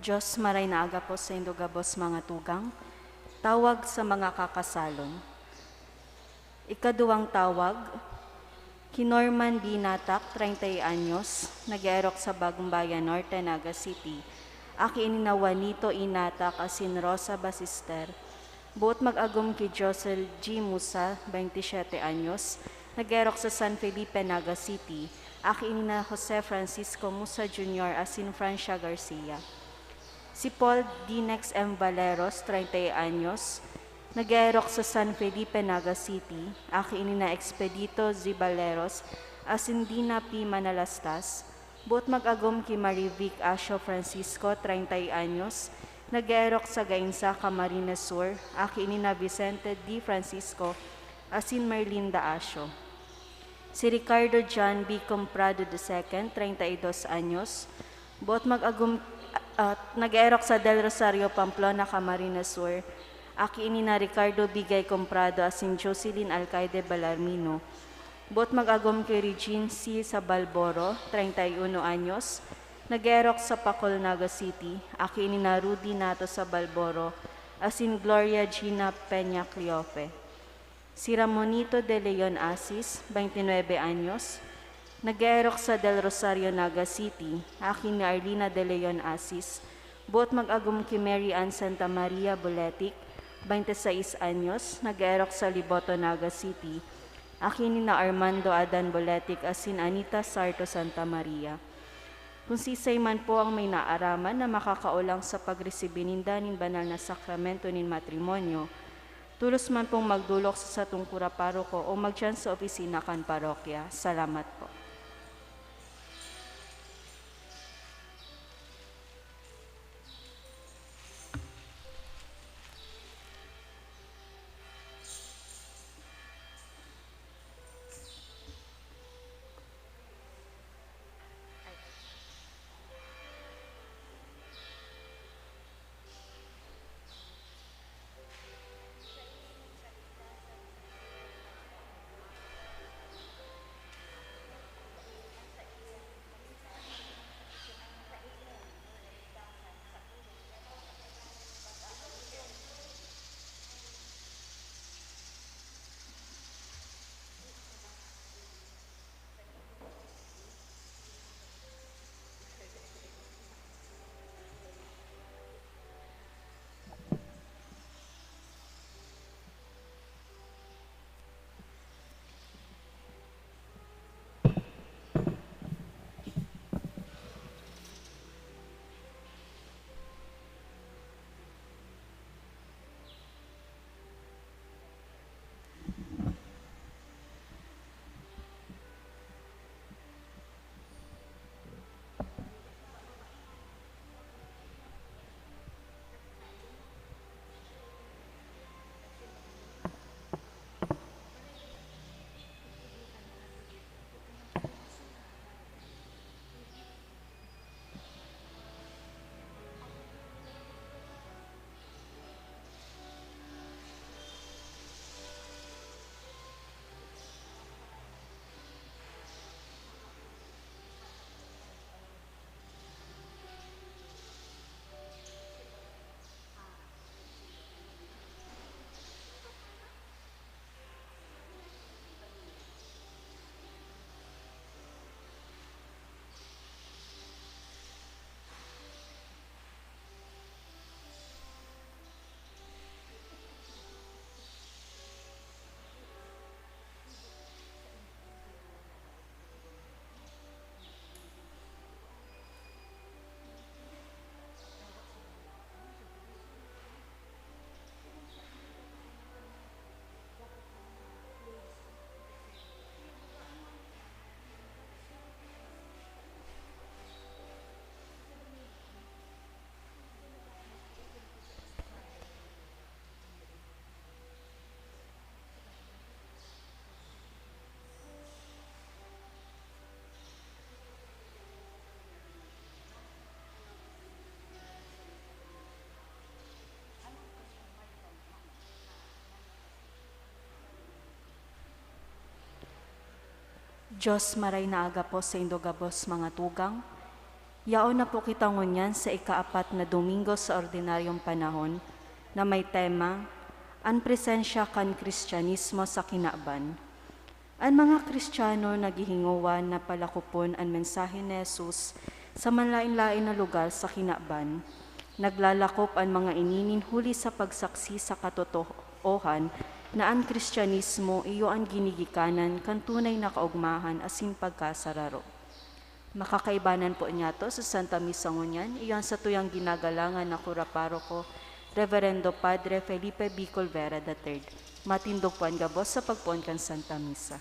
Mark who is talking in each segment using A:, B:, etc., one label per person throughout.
A: Diyos maray na aga po sa indogabos mga tugang, tawag sa mga kakasalon. Ikaduwang tawag, Kinorman Binatak, 30 anyos, nag-erok sa Bagong Bayan Norte, Naga City. Aki ininawa nito inatak asin Rosa Basister. Buot mag-agum ki Josel G. Musa, 27 anyos, nag-erok sa San Felipe, Naga City. Aki inina Jose Francisco Musa Jr. asin Francia Garcia. Si Paul Dinex M. Valeros, 30 anyos, nag-erok sa San Felipe, Naga City. Aki inina Expedito Z. Valeros, asindina P. Manalastas. Buot mag-agom ki Marivic Asio Francisco, 30 anyos, nag-erok sa Gainsa, Camarines Sur. Aki inina Vicente D. Francisco, asin Merlinda Asio. Si Ricardo John B. Comprado II, 32 anyos, buot mag-agum nag-erok sa Del Rosario, Pamplona, Camarines Sur. Aki inina Ricardo Bigay Comprado asin Jocelyn Alcaide Balarmino. Buot mag-agum kay Regine C. sa Balboro, 31 anyos, nag-erok sa Pacol, Naga City. Aki inina Rudy Nato sa Balboro asin Gloria Gina Peña Cleofe. Si Ramonito de Leon Asis, 29 anyos, nag-erok sa Del Rosario, Naga City. Aki ni Arlina de Leon Asis. Buot mag-agum ki Mary Ann Santa Maria Boletic, 26 anyos, nag-erok sa Liboto, Naga City. Aki ni na Armando Adan Boletic asin Anita Sarto Santa Maria. Kung sisay man po ang may naaraman na makakaulang sa pagresibininda nin banal na sakramento nin matrimonyo, tulos man pong magdulok sa satungkura paroko o magtiyan sa opisina kan parokya. Salamat po. Diyos maray na aga po sa indogabos mga tugang, Yaon na po kita ngunyan sa ikaapat na Domingo sa ordinaryong panahon na may tema, An presensya kan Kristyanismo sa kinaban. Ang mga Kristiyano naghihinguan na palakupon ang mensahe ni Jesus sa manlain-lain na lugar sa kinaban. Naglalakop ang mga ininin huli sa pagsaksi sa katotohanan na ang Kristyanismo iyo ang ginigikanan kan tunay na kaugmahan asin pagkasararo. Makakaibanan po niya to sa Santa Misa ngunyan, iyon sa tuyang ginagalangan na kuraparoko, Reverendo Padre Felipe B. Colvera III. Matindog po ang gabos sa pagpuan kan Santa Misa.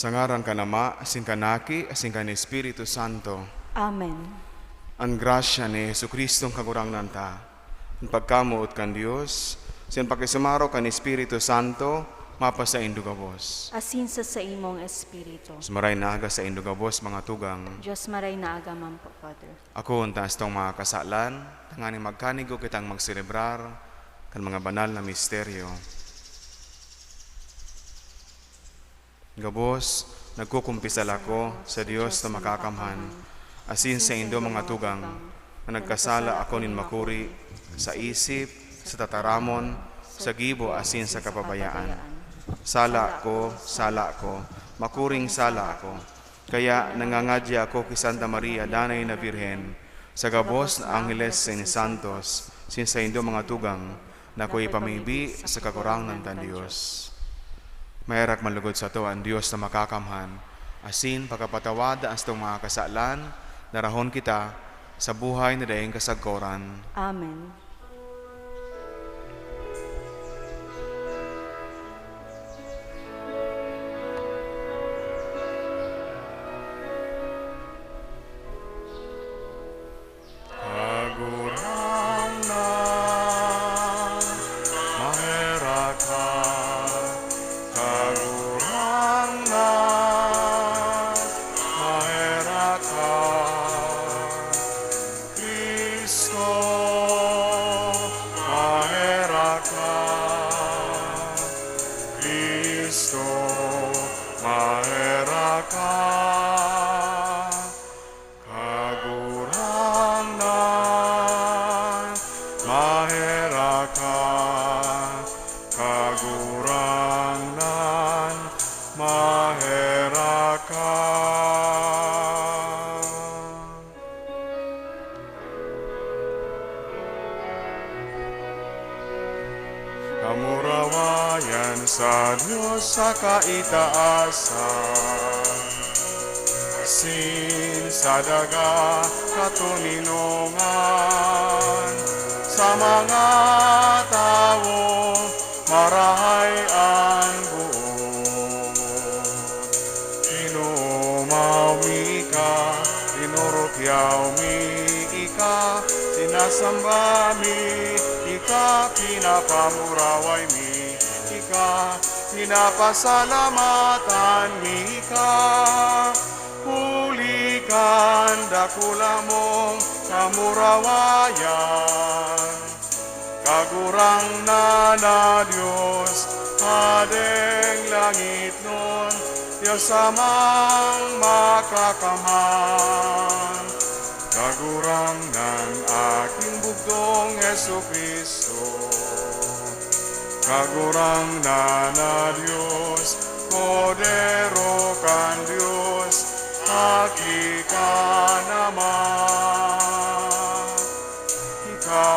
B: Sa ngaran ka Ama, asin kanaki, asin kan Espiritu Santo.
A: Amen.
B: Ang grasya ni Jesucristo ang kagurangnan ta. Ang pagkamuot kan Dios, sin pakisumaro kan Espiritu Santo, mapa sa indugabos.
A: Asin sa imong Espiritu.
B: Sumaray na aga sa indugabos mga tugang.
A: Diyos maray na agaman po, Father.
B: Ako ang taas tong mga kasalan, tangani magkanigo kitang magselebrar kan mga banal na misteryo. Gabos, nagkukumpisal ako sa Dios na makakamhan, asin sa indo mga tugang, na nagkasala ako nin makuri, sa isip, sa tataramon, sa gibo asin sa kapabayaan. Sala ko, makuring sala ako. Kaya nangangadya ako kay Santa Maria, Danay na Birhen, sa gabos na Angeles sin Santos, sin sa indo mga tugang, na ako'y pamibi sa kakurangan ng Diyos. Mayarak malugod sa to ang Diyos na makakamhan, asin pagkapatawad ang itong mga kasalan, narahon kita sa buhay na daing kasagkoran.
A: Amen.
B: ka, kagurangnan, mahera ka, kagurangnan, mahera ka. Kamurawayan sa Diyos sa kaitaasan, sin sa daga katuninungan, sa mga tao marahay ang buot. Inumaw mi ka, inurukyaw mi ika, sinasamba mi ika, pinapamuraway mi ika, pinapasalamatan mi ika. Hulikan dakula mong kamurawayan, kagurang na Diyos, Hadeng langit nun, Diyos amang makakamhan. Kagurang ng aking bugtong Jesucristo, kagurang na Diyos, Kodero kan Diyos, aki ka naman. Ika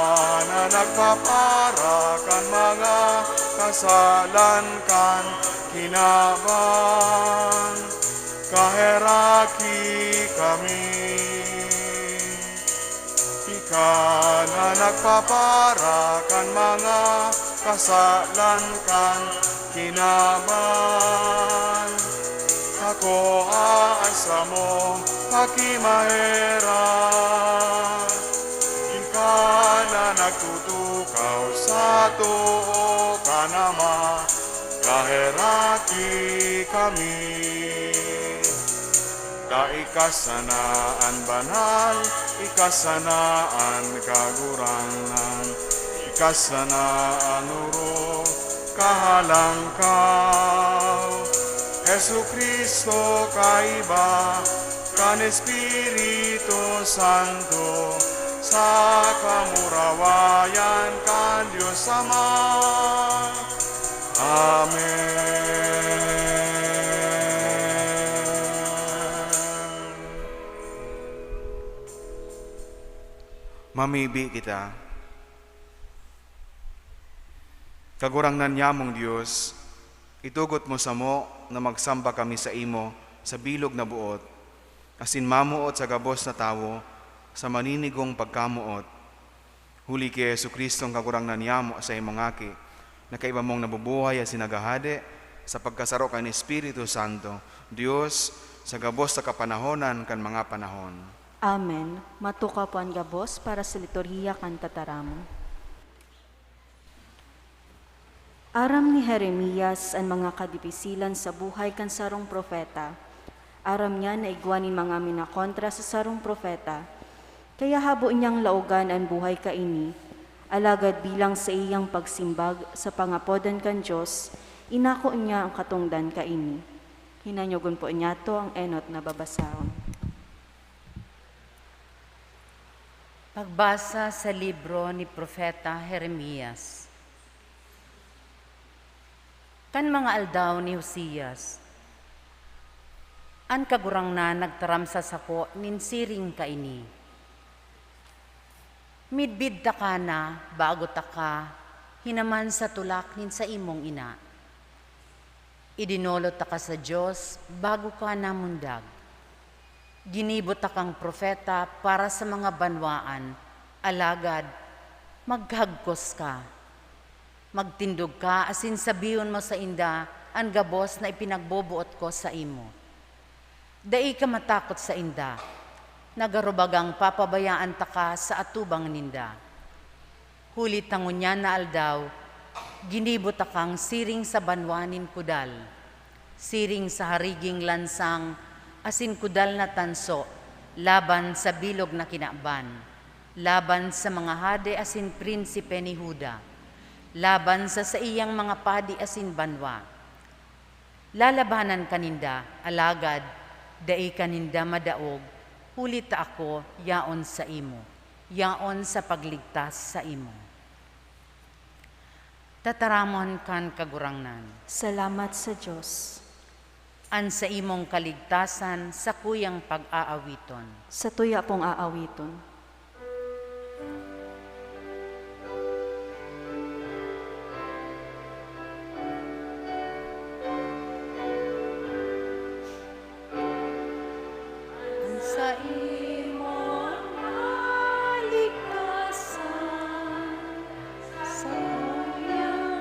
B: na nagpapara kan mga kasalan kan kinaban, kaheraki kami. Ika na nagpapara kan mga kasalan kan kinaban, ako aasa mo, hakimahera. Ika na nagtutukaw sa tuo ka nama, kaheraki kami. Ikasanaan banal, ikasanaan kagurangan, ikasanaan uro, kahalangkaw. Jesucristo kaiba, kan Espiritu Santo, sa kamurawayan kan Diyos Ama. Amen. Mamibi kita. Kagurangnan niyamong Diyos, itugot mo sa mo na magsamba kami sa imo sa bilog na buot, asin mamuot sa gabos na tawo, sa maninigong pagkamuot. Huli kay Jesucristo ang kagurangnan niyamo sa imong aki, na kaiba mong nabubuhay at sinagahade sa pagkasaro kay ni Espiritu Santo, Diyos, sa gabos sa kapanahonan kan mga panahon.
A: Amen. Matuka po ang gabos para sa liturhiya kan tataramon. Aram ni Jeremias ang mga kadipisilan sa buhay kan sarong propeta. Aram niya na igwanin mga minakontra sa sarong propeta. Kaya habo niyang laugan ang buhay kaini, alagad bilang sa iyang pagsimbag sa pangapodan kan Diyos, inako niya ang katungdan kaini. Hinanyogon po niya to ang enot na babasahon.
C: Pagbasa sa libro ni Propeta Jeremias. Kan mga aldaw ni Hosias, an kagurang na nagtaram sa sako nin siring kaini. Midbid ta ka na, bago ta ka, hinaman sa tulak nin sa imong ina. Idinolot ta ka sa Diyos, bago ka namundag. Ginibot ta kang propeta para sa mga banwaan, alagad, maghagkos ka. Magtindog ka, asin sabiyon mo sa inda, ang gabos na ipinagbobuot ko sa imo. Dai ka matakot sa inda, nagarubagang papabayaan ta ka sa atubang ninda. Huli tangon niya na aldaw, ginibot ta kang siring sa banwanin kudal, siring sa hariging lansang, asin kudal na tanso, laban sa bilog na kinaban, laban sa mga hade asin prinsipe ni Huda, laban sa iyang mga padi asin banwa. Lalabanan kaninda, alagad, dai kaninda madaog, hulit ta ako, yaon sa imo, yaon sa pagligtas sa imo. Tataramon kan kagurangnan,
A: Salamat sa Diyos.
C: an sa imong kaligtasan sa kuyang pag-aawiton.
A: Sa tuya pong aawiton. Sa imong kaligtasan, sa tuyang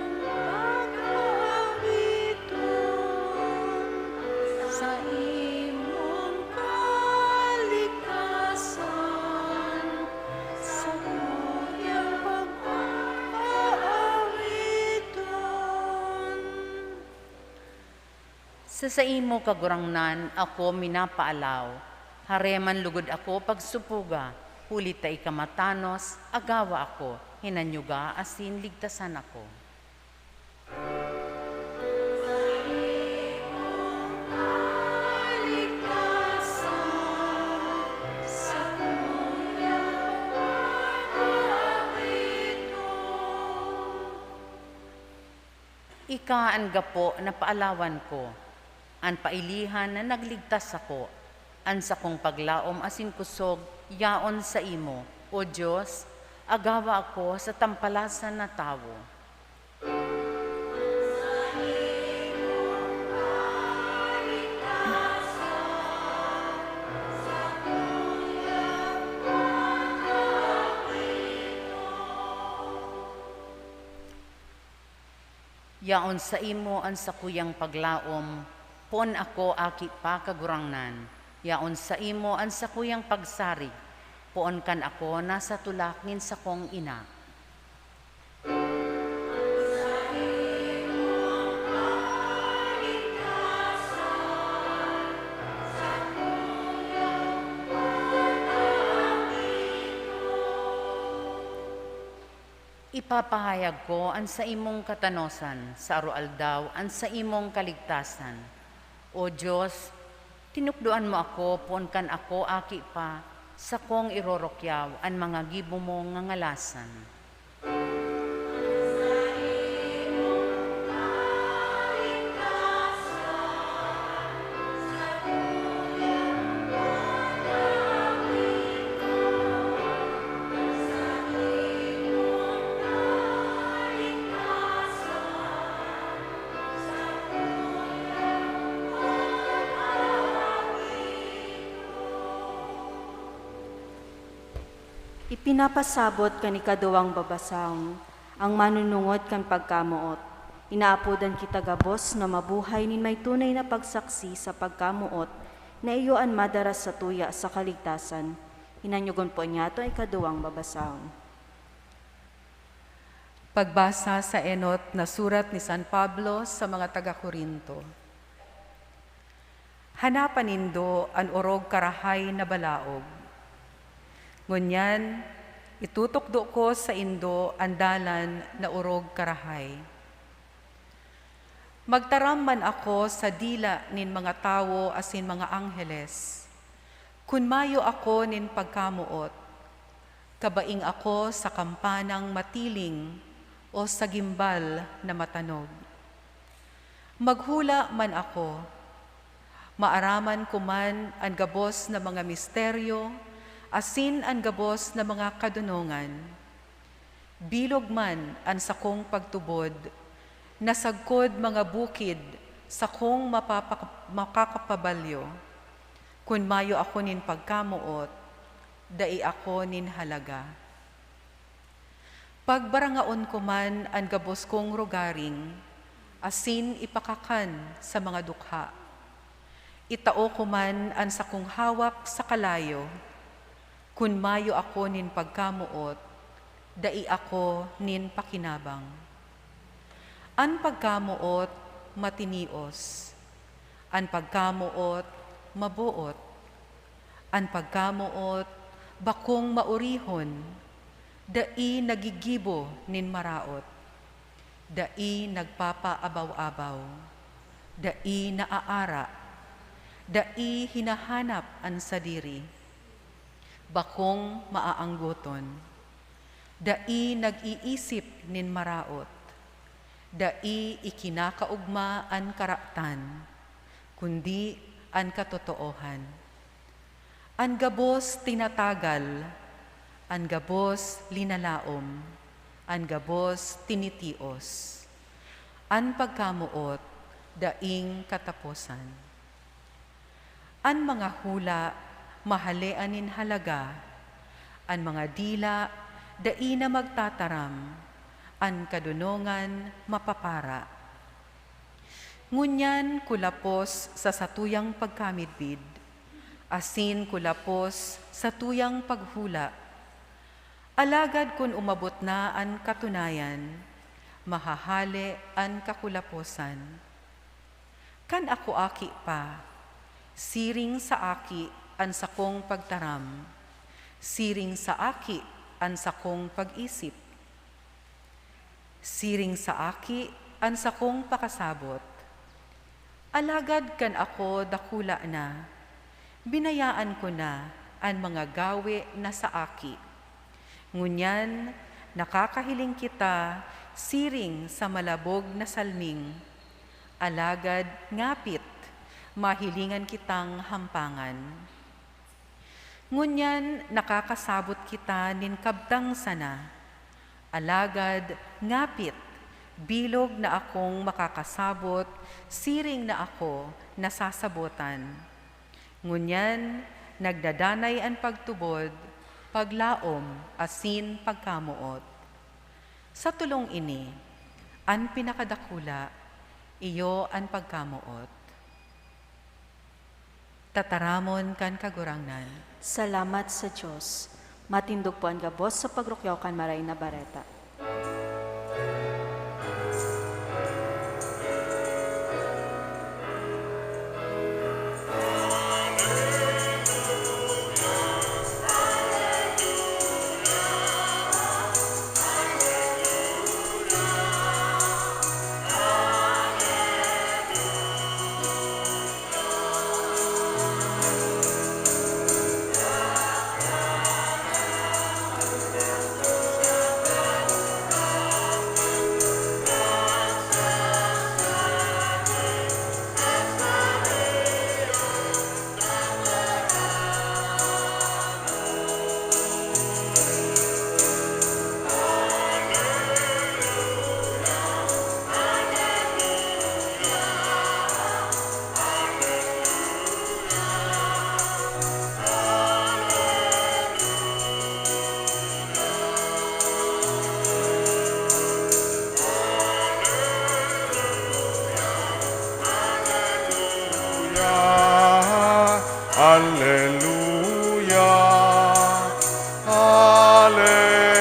A: pag-aawiton, sa imong kaligtasan, sa tuyang pag-aawiton.
C: Sa imo kagurangnan ako minapaalaw, hareman lugod ako pagsupuga, hulit ta ikamatanos, agawa ako, hinanyuga asin ligtasan ako. Ika ang gapo na paalawan ko, an pailihan na nagligtas ako, an sa kong paglaom asin kusog, yaon sa imo, O Diyos, agawa ako sa tampalasan na tawo. Yaon sa imo an sa kuyang paglaom, pon ako aki pa kagurangnan. Yaon sa imo an sa kuyang pagsarig, poon kan ako nasa tulaknin sa kong ina. Ipapahayag ko an sa imong katanosan, sa arualdaw an sa imong kaligtasan. O Diyos, tinukduan mo ako, pon kan ako aki pa, sa kong irorokyaw an mga gibo mo nga ngalasan.
A: Ipinapasabot kani kaduwang babasang, ang manunungod kan pagkamuot. Inaapodan kita gabos na mabuhay nin may tunay na pagsaksi sa pagkamuot na iyoan madaras sa tuya sa kaligtasan. Hinanyugon po niya ito ay kaduwang babasang.
D: Pagbasa sa enot na surat ni San Pablo sa mga taga-Korinto. Hanapan nindo an orog karahay na balaog. Ngunyan, itutukdo ko sa indo ang dalan na urog karahay. Magtaram man ako sa dila nin mga tawo asin mga angheles. Kun mayo ako nin pagkamuot, kabaing ako sa kampanang matiling o sa gimbal na matanog. Maghula man ako, maaraman ko man ang gabos na mga misteryo, asin ang gabos na mga kadunungan. Bilog man ang sakong pagtubod, nasagkod mga bukid sa kong makakapabalyo. Kun mayo ako nin pagkamuot, dai ako nin halaga. Pagbarangaon ko man ang gabos kong rogaring, asin ipakakan sa mga dukha. Itao ko man ang sakong hawak sa kalayo, kun mayo ako nin pagkamuot, dai ako nin pakinabang. An pagkamuot, matinios. An pagkamuot, mabuot. An pagkamuot, bakong maurihon. Dai nagigibo nin maraot. Dai nagpapaabaw-abaw. dai naaara, dai hinahanap an sadiri, bakong maaanggoton, dai nag-iisip nin maraot, dai ikinakaugma an karaptan, kundi an katotoohan. An gabos tinatagal, an gabos linalaom, an gabos tinitios, an pagkamuot, daing katapusan. An mga hula, mahaleanin halaga, an mga dila, dai na magtataram, an kadunongan mapapara. Ngunyan kulapos sa satuyang pagkamidbid, asin kulapos sa tuyang paghula. Alagad kun umabot na an katunayan, mahahali an kakulaposan. Kan ako aki pa, siring sa aki an sakong pagtaram, siring sa aki an sakong pag-isip, siring sa aki an sakong pakasabot. Alagad kan ako dakula na, binayaan ko na ang mga gawe na sa aki. Ngunyan, nakakahiling kita siring sa malabog na salming. Alagad ngapit, mahilingan kitang hampangan. Ngunyan, nakakasabot kita nin kabtang sana. Alagad ngapit, bilog na akong makakasabot, siring na ako nasasabotan. Ngunyan, nagdadanay ang pagtubod, paglaom, asin pagkamuot. Sa tulong ini, ang pinakadakula, iyo ang pagkamuot. Tataramon kan kagurangnan.
A: Salamat sa Diyos. Matindog po ang gabos sa pagrukyaw kan maray na bareta.
B: Alleluia, Alleluia.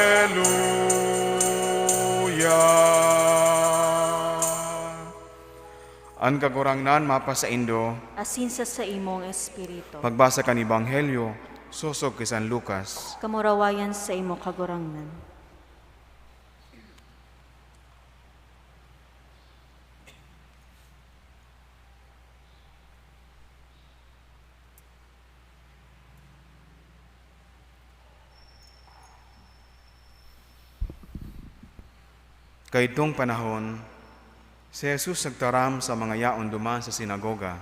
B: Ang kagurangnan mapa sa Indo,
A: Asin sa imong espiritu.
B: pagbasa kan Ebanghelyo, sosog kay San Lucas.
A: Kamurawayan sa imong kagurangnan.
B: Kaitong panahon, si Jesus nagtaram sa mga yaon duman sa sinagoga.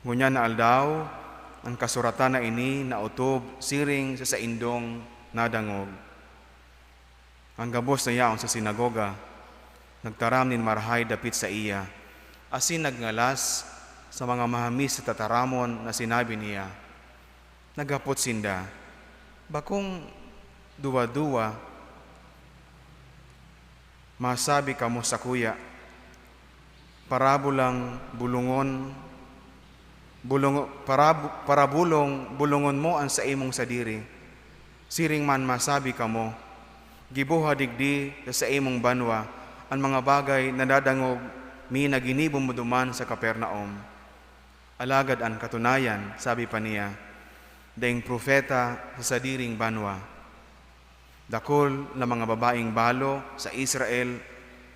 B: Ngunya na aldaw, ang kasuratan na ini na utob siring sa indong nadangog. Ang gabos na yaon sa sinagoga, nagtaram nin marhay dapit sa iya, asin nagngalas sa mga mahamis sa tataramon na sinabi niya. Nagapot sinda, bakong duwa-duwa, masabi kamo sa kuya, parabulang bulungon mo ang sa imong sadiri. Siring man masabi kamo, gibuha digdi sa imong banwa, ang mga bagay na dadangog mi naginibong muduman sa Kapernaum. Alagad ang katunayan, sabi pa niya, daing propeta sa sadiring banwa. Dakol na mga babaeng balo sa Israel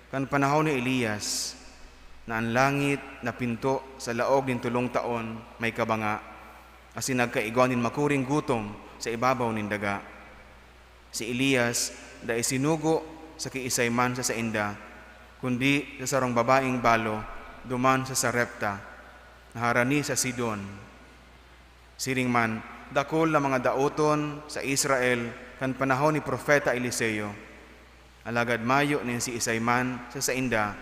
B: kan panahon ni Elias, na ang langit na pinto sa laog nin 3 taon may kabanga, asin nagkaigwan nin makuring gutom sa ibabaw nin daga. Si Elias da isinugo sa kiisay man sa sainda, kundi sa sarong babaeng balo duman sa Sarepta, naharani sa Sidon. Siring man, dakol na mga daoton sa Israel kan panahon ni Propeta Eliseo. Alagad mayo nin si Isayman sa sainda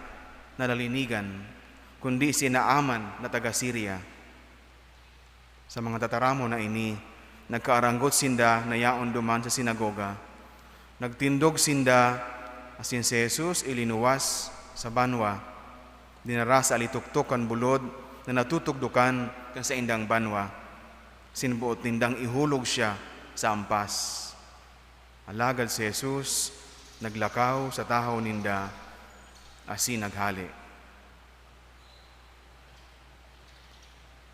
B: nalalinigan, kundi si Naaman na taga Syria. Sa mga tataramo na ini, nagkaaranggot sinda na yaon duman sa sinagoga. Nagtindog sinda asin si Jesus ilinuwas sa banwa. Dinara sa alituktok kan bulod na natutugdukan kan sa indang banwa. Sinbuot nindang ihulog siya sa ampas. Alagad si Jesus naglakaw sa tahaw ninda asin naghali.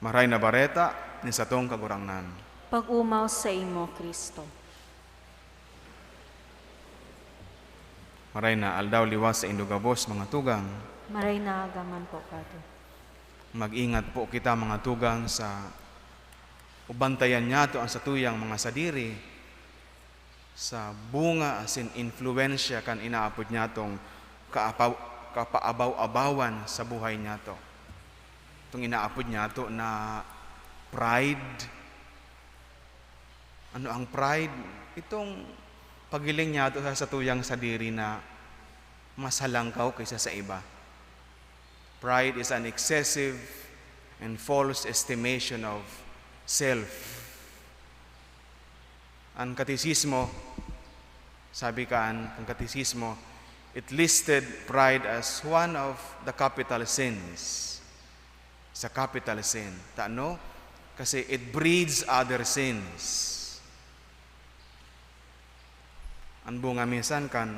B: Maray na bareta ni satong kagurangnan.
A: Pag-umaw sa imo, Kristo.
B: Maray na aldaw liwas sa indugabos mga tugang.
A: Maray na agaman po kato.
B: Mag-ingat po kita mga tugang sa ubantayan niyato ang satuyang mga sadiri sa bunga asin influensya kan inaapod niyatong kapaabaw-abawan sa buhay niyato. Itong inaapod niyato na pride. Ano ang pride? Itong pagiling niyato sa satuyang sadiri na mas halangkaw kaysa sa iba. Pride is an excessive and false estimation of self. Ang katisismo, sabi kaan, ang katisismo, it listed pride as one of the capital sins. Sa capital sin. Taano? Kasi it breeds other sins. Ang bunga minsan kan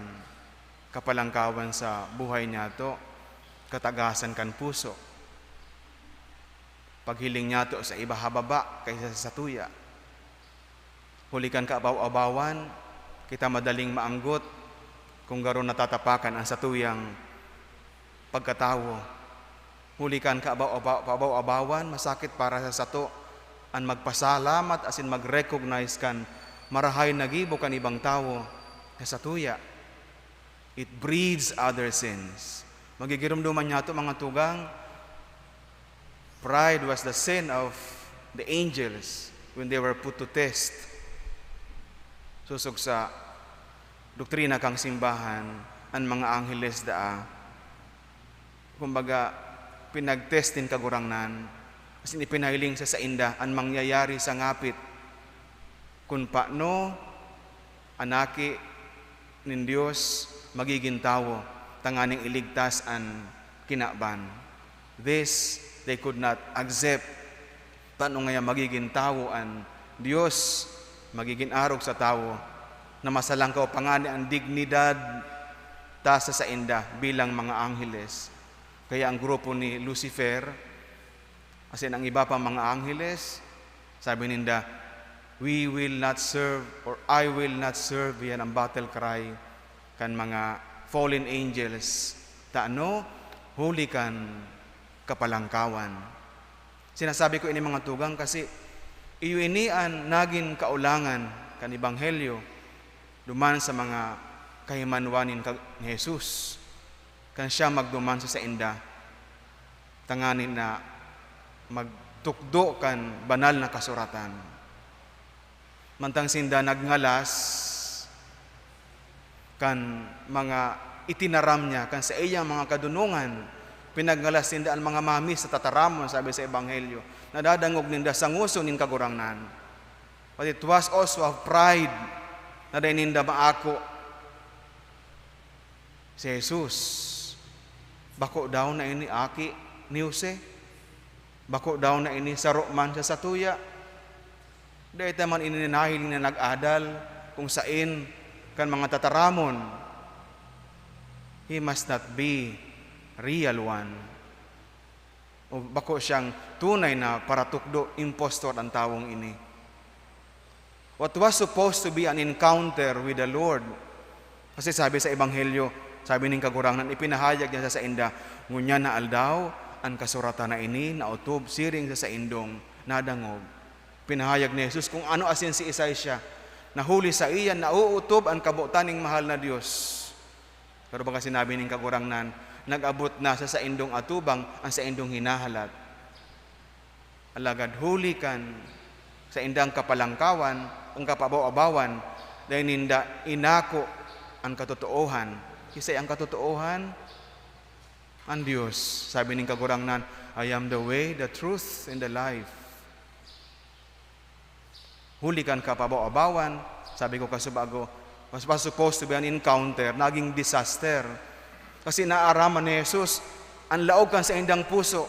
B: kapalangkawan sa buhay niya to, katagasan kan puso. Paghiling niya to sa iba hababa kaysa sa tuya. Hulikan ka abaw-abawan, kita madaling maanggot kung garon natatapakan ang satuyang pagkatawo. Hulikan ka abaw-abawan, masakit para sa sato, ang magpasalamat asin mag-recognize kan marahay nagibo kan ibang tawo sa satuya. It breeds other sins. Magigirumduman niya ito mga tugang, pride was the sin of the angels when they were put to test. Susog sa doktrina kang simbahan, ang mga angheles daa, kumbaga, pinagtestin kagurangnan, kasi ipinahiling sa sainda, ang mangyayari sa ngapit, kung paano, anaki, nin Diyos, magiging tawo, tanganing iligtas ang kinaban. This, they could not accept, paano nga magiging tawo ang Diyos, magiging arog sa tao na masalangkaw pangani ang dignidad tasa sa inda bilang mga angheles. Kaya ang grupo ni Lucifer, asin ang iba pa mga angheles, sabi ninda, we will not serve or I will not serve, yan ang battle cry kan mga fallen angels. Taano, huli kan kapalangkawan. Sinasabi ko ini mga tugang kasi iyo ini ang naging kaulangan kan Ebanghelyo duman sa mga kahimanwanin ni Jesus. Kan siya magduman sa inda, tanganin na magtukdo kan banal na kasuratan. Mantang sinda nagngalas kan mga itinaram niya kan sa iyang mga kadunungan, pinagngalas sinda ang mga mami sa tataramon, sabi sa Ebanghelyo, nadadangog ninda sa nguso nin kagurangnan. But it was also of pride na dahil ninda maako si Jesus. Bako daw na ini aki ni Jose. Bako daw na ini saro man sa satuya. Dahil taman ini nahiling na nag-adal kung sain kan mga tataramon. He must not be real one. O bako siyang tunay na paratukdo, impostor ang tawong ini. What was supposed to be an encounter with the Lord, kasi sabi sa Ebanghelyo, sabi ning kagurangan, ipinahayag niya sa inda, ngunya na aldaw, ang kasuratan na ini, nautob, siring sa indong, nadangog. Pinahayag ni Jesus kung ano asin si Isaías, nahuli sa iyan, nauutob ang kabutaning mahal na Diyos. Pero baka sinabi ning kagurangnan, nag-abot na sa indong atubang, ang sa indong hinahalat. Alagad huli kan sa indang kapalangkawan, ang kapabaw-abawan, dahil ninda inako ang katotoohan. Kisay ang katotoohan, ang Diyos. Sabi ning kagurangnan, I am the way, the truth, and the life. Huli kan kapabaw-abawan, sabi ko kasubago, was supposed to be an encounter, naging disaster. Kasi naaraman ni Jesus, ang laog kan sa indang puso,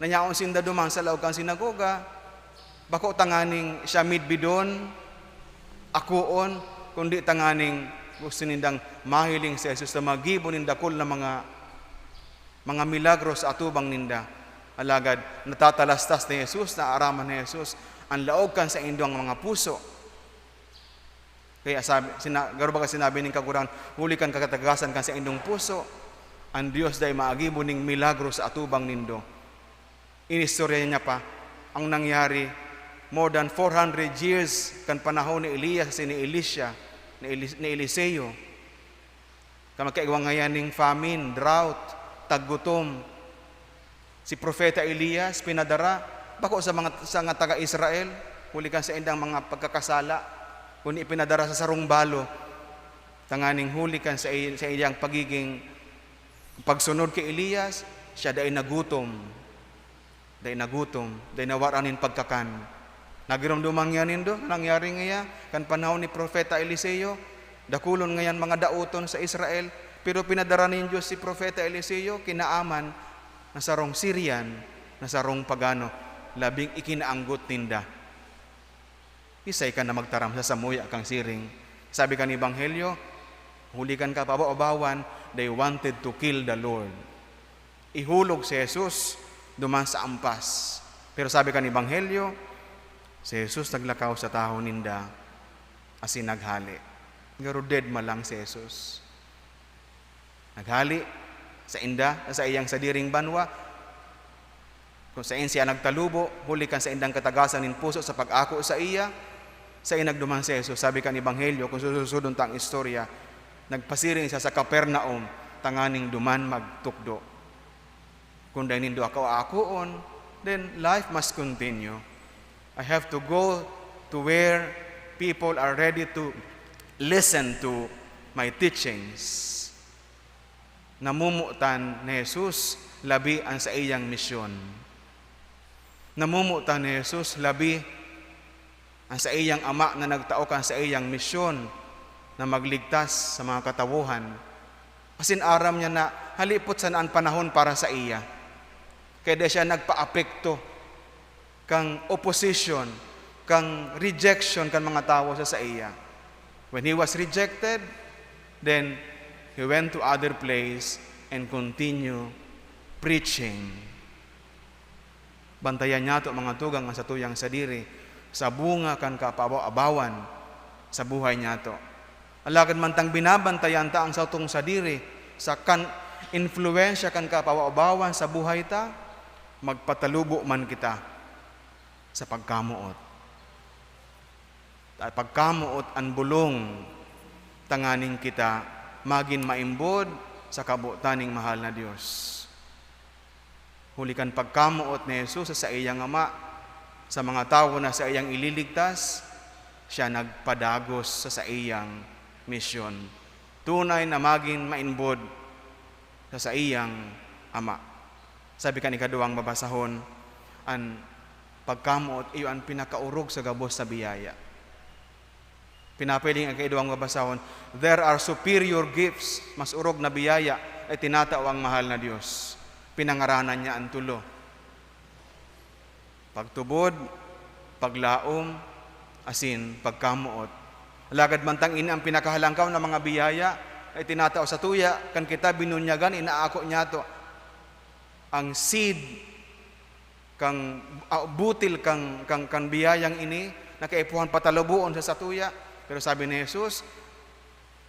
B: nanyaon sinda dumang sa laog kan sinagoga, bako tanganing siya midbidon, akuon, kundi tanganing gusto nindang mahiling si Jesus na magibo nindakol na mga milagros sa atubang ninda. Alagad, natatalastas ni Jesus, naaraman ni Jesus, ang laog kan sa indong mga puso. Kaya garo ba ka sinabi ng kagurang, huli kan kakatagasan kan sa indong puso, ang Diyos dahil maagibo ning milagros sa atubang nindo. Inistorya niya pa, ang nangyari, more than 400 years kan panahon ni Elias ni Elisha, ni Eliseo. Kamakaiwang ngayon ning famine, drought, taggutom. Si Propeta Elias, pinadara, bako sa mga taga-Israel, huli kan sa indang mga pagkakasala, kung ipinadara sa sarong balo, tanganing huli kan sa iyang pagiging pagsunod kay Elias, siya dahil nagutom, dahil nawaranin pagkakan. Nagiramdumang yan nindo, nangyari ngaya, kan panahon ni Propeta Eliseo, dakulon ngayon mga dauton sa Israel, pero pinadara ni Diyos si Propeta Eliseo, kinaaman, na sarong Syrian, na sarong pagano, labing ikinaanggot ninda. Isay ka na magtaram sa samuya kang siring. Sabi ka ni Ebanghelyo, huli kan ka pabaw-abawan, they wanted to kill the Lord. Ihulog si Jesus, duman sa ampas. Pero sabi ka ni Ebanghelyo, si Jesus naglakaw sa taho ninda, asin naghali. Ngaro dead malang si Jesus. Naghali sa inda, sa iyang sadiring banwa, kung sa siya nagtalubo, huli kan sa indang katagasan nin puso sa pag-ako sa iya, sa inagduman si Jesus. Sabi ka ni Ebanghelyo, kung susunod tang istorya, nagpasiring siya sa Capernaum, tanganing duman magtukdo. Kung dahil nindo ako-akoon, then life must continue. I have to go to where people are ready to listen to my teachings. Namumutan ni Jesus, labi ang sa iyang misyon. Namumutan ni Jesus, labi ang sa iyang ama na nagtaokan sa iyang misyon na magligtas sa mga katawuhan. Asin aram niya na halipot sa naan panahon para sa iya. Kaya siya nagpa-apekto kang opposition, kang rejection kan mga tao sa iya. When he was rejected, then he went to other place and continue preaching. Bantayan niya to mga tugang sa tuyang sadiri, sa bunga kan kapabaw-abawan sa buhay niya to. Alagad man tang binabantayan ta ang sa tong sadiri, sa kan influensya kan kapabaw-abawan sa buhay ta, magpatalubo man kita sa pagkamuot. At pagkamuot ang bulong, tanganing kita maging maimbod sa kabutaning mahal na Diyos. Hulikan pagkamuot ni Jesus sa iyang ama, sa mga tao na sa iyang ililigtas, siya nagpadagos sa iyang misyon. Tunay na maging maimbod sa iyang ama. Sabi ka ni kaduwang babasahon, ang pagkamuot iyo ang pinakaurog sa gabos sa biyaya. Pinapiling ang kaiduwang babasahon, there are superior gifts, mas urog na biyaya ay tinatao ang mahal na Diyos. Pinangaranan niya ang tulo. Pagtubod, paglaom, asin pagkamuot. Alagad mantang ini ang pinakahalangkaw na mga biyaya ay tinatao sa tuya, kan kita binunyagan, inaako niya to. Ang seed, kang butil kang biyayang ini, nakaipuhan patalubuon sa satuya. Pero sabi ni Jesus,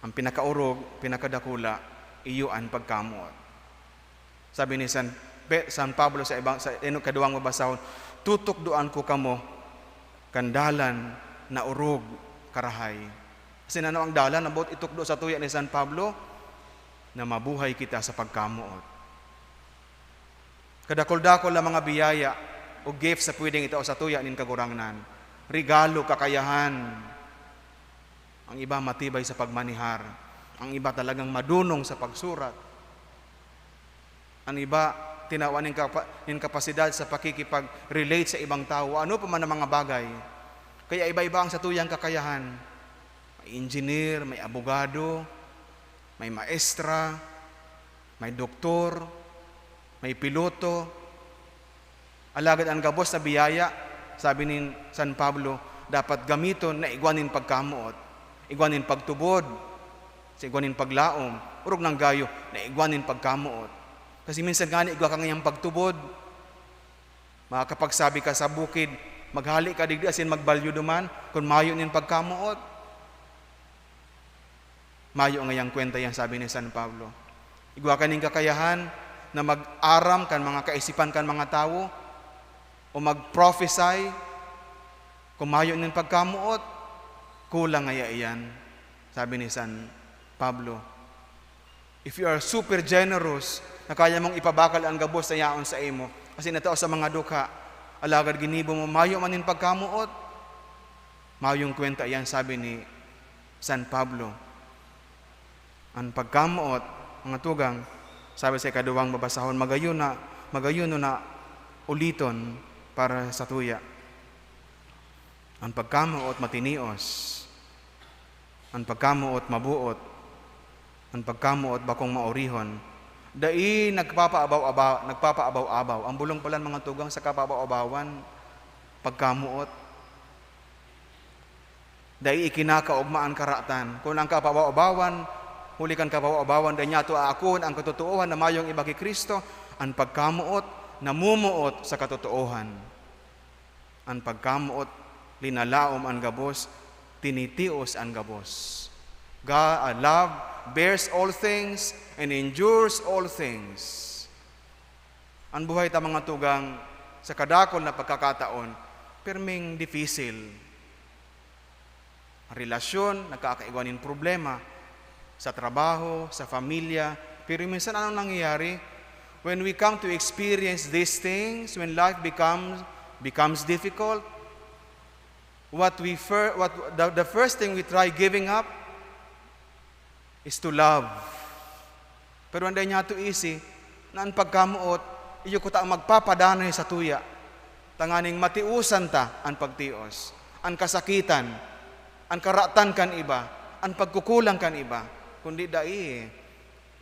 B: ang pinakaurog, pinakadakula, iyo ang pagkamuot. Sabi ni San Pablo sa kaduwang mabasahon, tutok doan ko kamo kandalan na urog karahay. Kasi ano ang dalan na bot itukdo sa tuya ni San Pablo? Na mabuhay kita sa pagkamuot. Kadakol-dakol ang mga biyaya o gifts sa pwedeng ito sa tuya nin kagurangnan. Regalo, kakayahan. Ang iba matibay sa pagmanihar. Ang iba talagang madunong sa pagsurat. Ang iba tinawan ng kapasidad sa pakikipag-relate sa ibang tao. Ano pa man ang mga bagay. Kaya iba-iba ang sa tuyang kakayahan. May engineer, may abogado, may maestra, may doktor, may piloto. Alagad ang gabos na biyaya, sabi ni San Pablo, dapat gamiton na igwanin pagkamuot, igwanin pagtubod, sa igwanin paglaom, urog ng gayo na igwanin pagkamuot. Kasi minsan gani igwa ka ngayang pagtubod, makakapagsabi ka sa bukid, maghali ka digdi asin magbalyo duman, kung mayo nin pagkamuot. Mayo ngayang kwenta yan, sabi ni San Pablo. Igwa ka ning kakayahan na mag-aram kan mga kaisipan kan mga tao, o mag-prophesy, kumayo ng pagkamuot, kulang ngaya iyan, sabi ni San Pablo. If you are super generous, na kaya mong ipabakal ang gabos na yaon sa imo, kasi natao sa mga dukha, alagad ginibo mo, mayo man ng pagkamuot, mayong kwenta iyan, sabi ni San Pablo. Ang pagkamuot, mga tugang, sabi sa kaduwang babasahon, magayon na uliton, para sa tuya. Ang pagkamuot matinios, ang pagkamuot mabuot, ang pagkamuot bakong maorihon. Dai nagpapaabaw-abaw. Ang bulong pala mga tugang sa kapaabaw-abawan, pagkamuot. Dai ikinakaugmaan karatan. Kung ang kapaabaw-abawan, huli kan kapaabaw-abawan, dai niya to aakon ang katotohan na mayong iba kay Kristo, ang pagkamuot namumuot sa katotohan. Ang pagkamuot, linalaom ang gabos, tinitios ang gabos. Love bears all things and endures all things. Ang buhay ta mga tugang sa kadakol na pagkakataon, perming difficile. Ang relasyon, nagkakaigwanin problema sa trabaho, sa pamilya, pero minsan anong nangyayari? When we come to experience these things, when life becomes difficult, the first thing we try giving up is to love. Pero hindi niya ito easy, na ang pagkamuot, iyo ko ta magpapadanay sa tuya. Tanganing matiusan ta ang pagtios, ang kasakitan, ang karatan kan iba, ang pagkukulang kan iba. Kundi dai,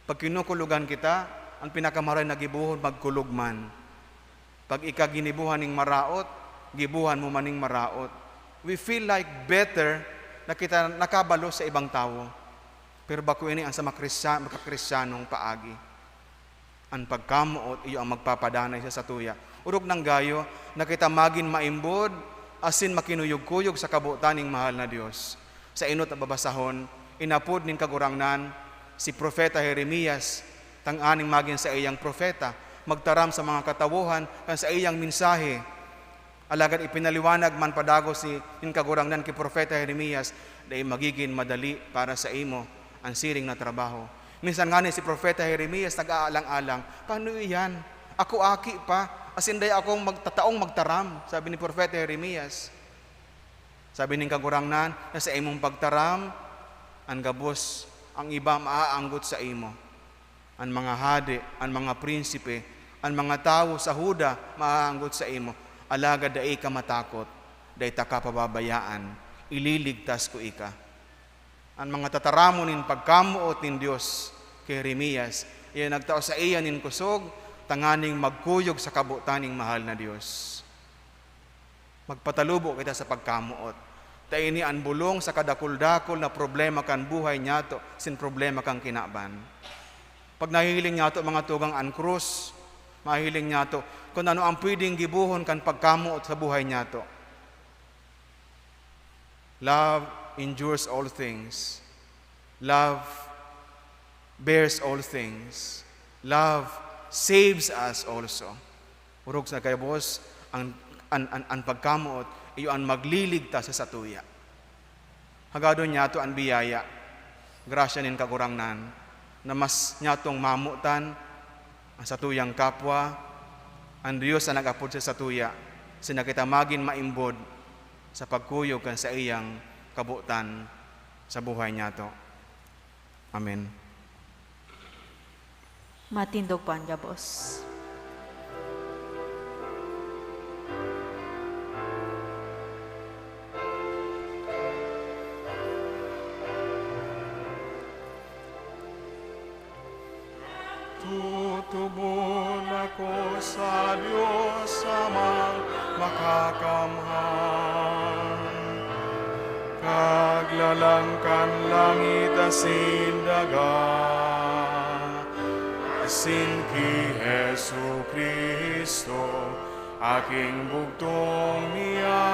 B: pag kinukulugan kita, ang pinakamaray na gibuhon magkulugman. Pag ikaginibuhan ning maraot, gibuhan mo maning maraot. We feel like better na kita nakabalo sa ibang tao. Pero bako ini ang sa makakrisyanong paagi. Ang pagkamuot, iyo ang magpapadanay sa tuya. Urog ng gayo, na kita magin maimbod, asin makinuyog-kuyog sa kabutan ning mahal na Dios. Sa inot na babasahon, inapod ning kagurangnan, si Propeta Jeremias, tang-aning magin sa iyang propeta, magtaram sa mga katawuhan, kan sa iyang mensahe. Alagad ipinaliwanag man padago si kagurangnan ki Propeta Jeremias, dahil magiging madali para sa imo ang siring na trabaho. Minsan nga ni si Propeta Jeremias nag-aalang-alang, paano iyan? Ako aki pa, asin day akong magtataong magtaram, sabi ni Propeta Jeremias. Sabi ning kagurangnan, na sa imong pagtaram, ang gabos, ang iba maaanggot sa imo. Ang mga hadi, ang mga prinsipe, ang mga tao sa huda, maaanggot sa imo. Alagad dai ka matakot, dai ta ka pababayaan, ililigtas ko ika. Ang mga tataramon nin pagkamuot nin Dios kay Jeremias, iya nagtao sa iya nin kusog, tanganing magkuyog sa kabutaning mahal na Dios. Magpatalubo kita sa pagkamuot. Taini ang bulong sa kadakul-dakul na problema kan buhay niyato, sin problema kang kinaban. Pag nahihiling niya ito, mga tugang ang krus, mahihiling niya ito, kung ano ang pwedeng gibuhon kan pagkamuot sa buhay niya ito. Love endures all things. Love bears all things. Love saves us also. Urog sa kay boss, ang pagkamuot, iyo ang magliligtas sa satuya. Hagado niya to ang biyaya, grasya nin kagurangnan, na mas niya tong mamutan, ang satuyang kapwa, ang Diyos na nag-apod sa satuya, sinakita magin maimbod sa pagkuyog kan sa iyang kabutan sa buhay niya to. Amen.
A: Matindog pan gabos.
B: Tutubon ako sa Diyos amang makakamhan. Kaglalangkan langit asin daga, asin ki Jesu Kristo, aking bugtong niya.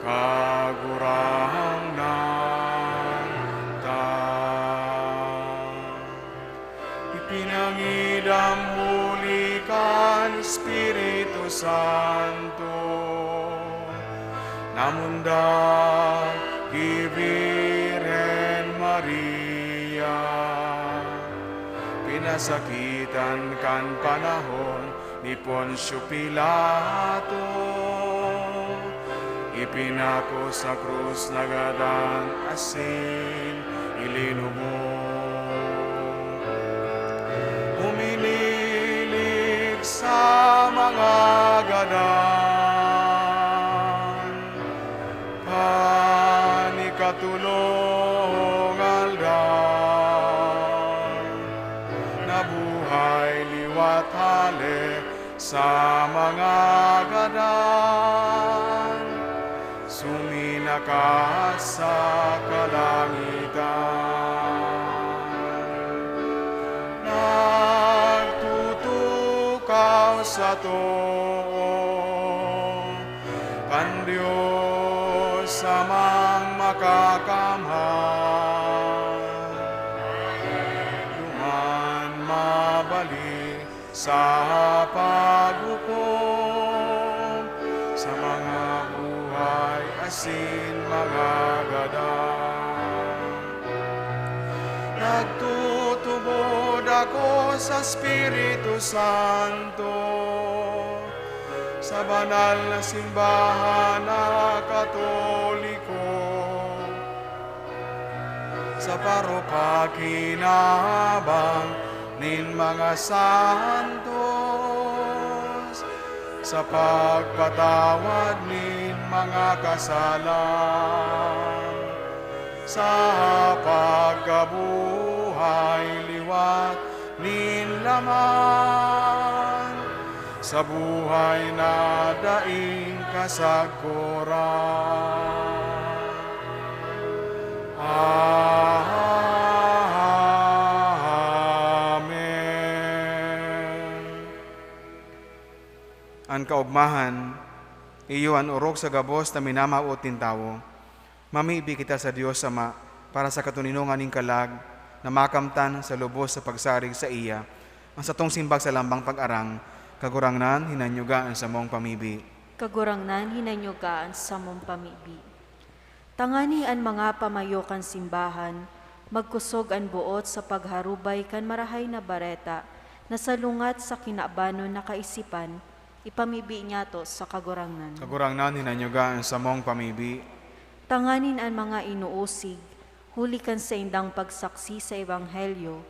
B: Kagurang ng ipinangidam huli kan Espiritu Santo, namunda Gibiren Maria, pinasakitan kan panahon ni Poncio Pilato, ipinako sa krus nagadan asin ilinubong. Uminilig sa mga gadan, kani katulong aldan, nabuhay liwat hale sa mga gadan, suminakas sa kalangitan. Nagtutukaw sa too, kan Diyos amang makakamhan. Duman mabalik sa paghukom sa mga buhay asin mga gadan. Nagtutubod ako sa Espiritu Santo, sa banal na simbahan na Katoliko, sa parupakinabang nin mga santos, sa pagpatawad nin mga kasalan, sa pagkabuhay liwat nin laman, sa buhay na daing kasagkuran. Amen. Ang kaugmahan, iyo ang urok sa gabos na minamaot tin tawo. Mamiibi kita sa Diyos Ama para sa katuninungan ning kalag na makamtan sa lubos sa pagsarig sa iya, ang satong simbag sa lambang pag-arang, kagurangnan hinanyugaan sa mong pamibi.
A: Kagurangnan hinanyugaan sa mong pamibi. Tangani an mga pamayokan simbahan, magkusog an buot sa pagharubay kan marahay na bareta, na salungat sa kinabanon na kaisipan, ipamibi niya to sa kagurangnan.
B: Kagurangnan hinanyugaan sa mong pamibi.
A: Tanganin ang mga inuusig, huli kan sa indang pagsaksi sa Ebanghelyo,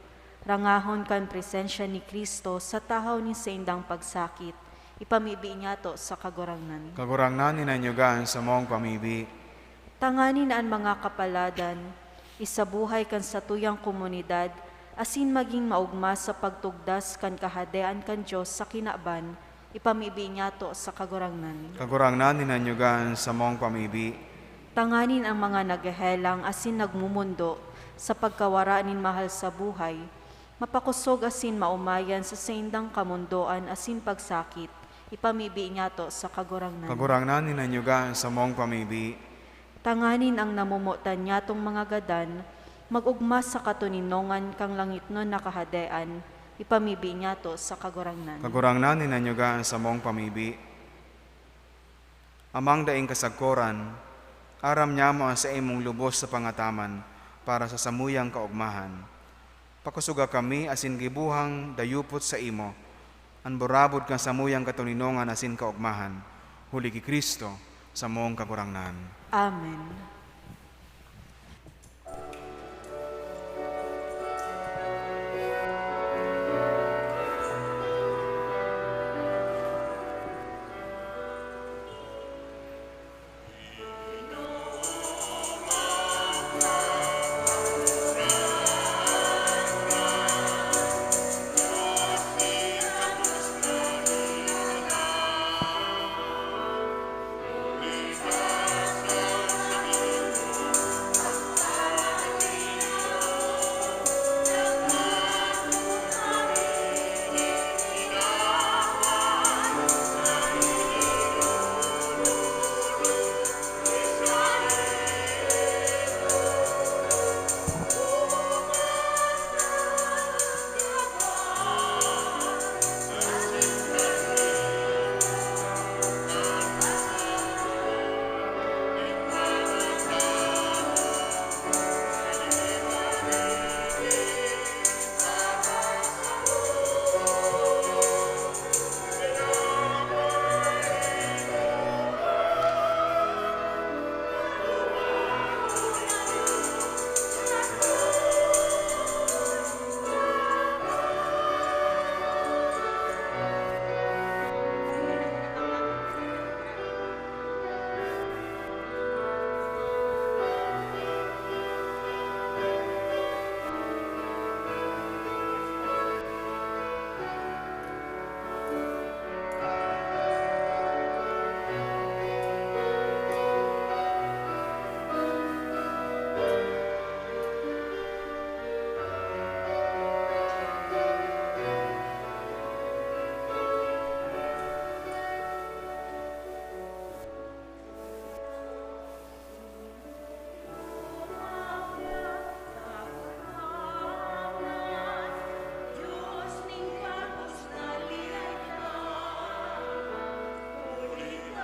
A: rangahon kan presensya ni Kristo sa tahaw ni sa indang pagsakit, ipamibi niya to sa kagurangnan.
B: Kagurangnan hinanyugaan sa mong pamibi.
A: Tanganin ang mga kapaladan, isabuhay kan sa tuyang komunidad, asin maging maugma sa pagtugdas kan kahadean kan Diyos sa kinaban, ipamibi niya to sa kagurangnan.
B: Kagurangnan hinanyugaan sa mong pamibi.
A: Tanganin ang mga naghehelang asin nagmumundo sa pagkawara nin mahal sa buhay, mapakusog asin maumayan sa saindang kamundoan asin pagsakit, ipamibi niya to sa kagurangnan.
B: Kagurangnan hinanyugaan sa mong pamibi.
A: Tanganin ang namumutan niya tong mga gadan, Magugma sa katuninongan kang langit nun nakahadean, ipamibi niya to sa kagurangnan.
B: Kagurangnan ninanyugaan sa mong pamibi. Amang daing kasagkoran, aram niya mo sa imong lubos sa pangataman para sa samuyang kaugmahan. Pakusuga kami asin gibuhang dayupot sa imo, anborabod kang samuyang katuninongan asin kaugmahan, huli ki Kristo sa mong kagurangnan.
A: Amen.